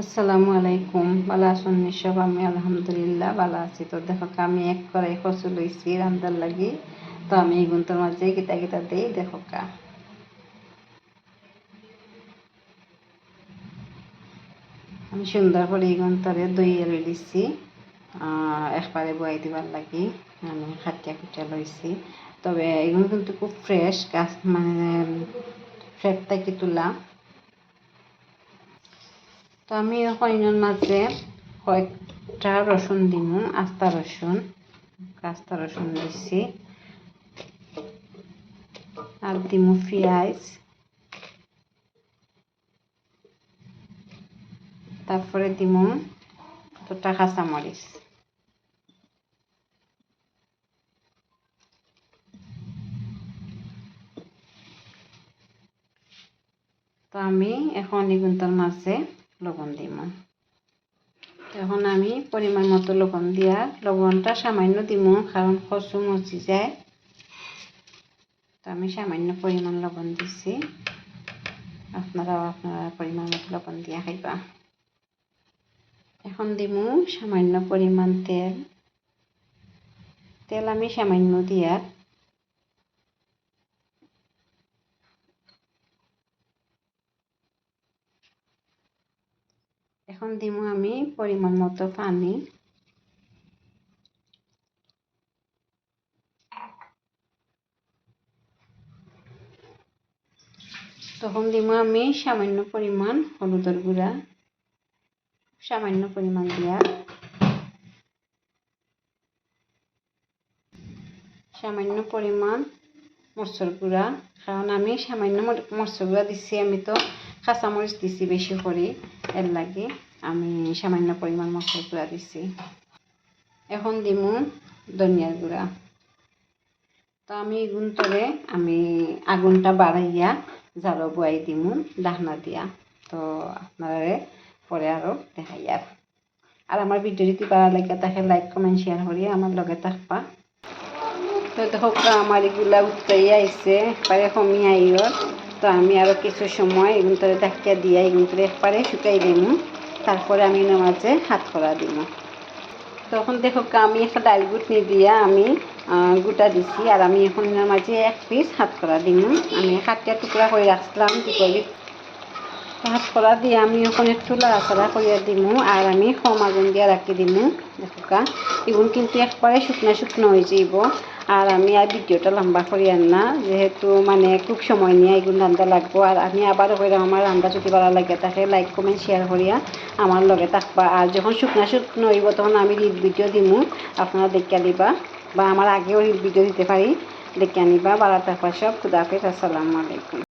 আসসালামু আলাইকুম। ভালো আছেন নিশ্চয়? আমি আলহামদুলিল্লাহ ভালো আছি। তো দেখো আমি এক কড়াই কচু লইছি রান্দার লাগি। তো আমি এই গুন্তর মাঝে গিতা গিতা দিই দেখো আমি সুন্দর করে এই গুন্তরে দইয়ে লই দিচ্ছি একবারে বয়াই দিবার লাগি। আমি খাটিয়া কুটিয়া লইছি, তবে এগুলো কিন্তু খুব ফ্রেশ গাছ, মানে ফ্রেশ থেকে তোলা। তো আমি এখন এর মাঝে কয়েকটা রসুন দিমু, আস্তা রসুন দিছি, আর দিমু পেঁয়াজ, তারপরে দিমু দুটা কাঁচামরিচ। তো আমি এখন এগুলোর মাঝে লবণ দিমু। এখন আমি পরিমাণ মতো লবণ দিয়া, লবণটা সামান্য দিমু কারণ কচু মচি যায়। তো আমি সামান্য পরিমাণ লবণ দিছি, আপনারা পরিমাণ মতো লবণ দিয়া খাইবা। এখন দিমু সামান্য পরিমাণ তেল আমি সামান্য দিয়া, এখন দিমু আমি পরিমাণ মতো পানি। তখন দিমু আমি সামান্য পরিমাণ হলুদের গুঁড়া, সামান্য পরিমাণ দিয়া, সামান্য পরিমাণ মরচর গুঁড়া, কারণ আমি সামান্য মরচর গুঁড়া দিচ্ছি, আমি তো কাঁচামরিচ দিছি বেশি করে, এর লাগে আমি সামান্য পরিমাণ মরচর গুঁড়া দিছি। এখন দিমু ধনিয়ার গুঁড়া। তো আমি গুন্তরে আমি আগুনটা বাড়াইয়া জালো বয়াই দিমু ডাকনা দিয়া। তো আপনারা পরে আরও দেখাই। আর আমার ভিডিও যদি ভালো লাগে তাকে লাইক কমেন্ট শেয়ার করিয়া আমার লগে থাকবা। তো দেখো আমার এগুলা উত্তরাইয়া আইসে, একবারে কমিয়ে আইর। তো আমি আরও কিছু সময় এগুলো ধাক্কা দিয়া এগুলো একবারে শুকাই দিমু, তারপরে আমি মাঝে হাত করা দিমু। তখন দেখো আমি একটা ডাল গুটনি দিয়া আমি গোটা দিছি, আর আমি এখন মাঝে এক পিস হাত করা দিমু। আমি কাটিয়া টুকরা করে রাখলাম, হাত করা দিয়ে আমি এখন একটু লাড়াচাড়া করিয়া দিমু, আর আমি কম আগুন দিয়া রাখি দিমু। দেখো এগুলো কিন্তু একবারে শুকনো শুকনো হয়ে যাইব। আর আমি আর ভিডিওটা লম্বা করিয়া না, যেহেতু মানে খুব সময় নিয়ে এগুলো রান্না লাগবো। আর আমি আবারও কইরা আমার রান্না যদি ভালো লাগে তাকে লাইক কমেন্ট শেয়ার করিয়া আমার লগে থাকবা। আর যখন শুকনো শুকনো হইব তখন আমি রিল ভিডিও দিমু, আপনারা দেখে নিবা, বা আমার আগেও রিল ভিডিও দিতে পারি, দেখে আনিবা। ভালো থাকবা সব। খুদা হাফেজ। আসসালামু আলাইকুম।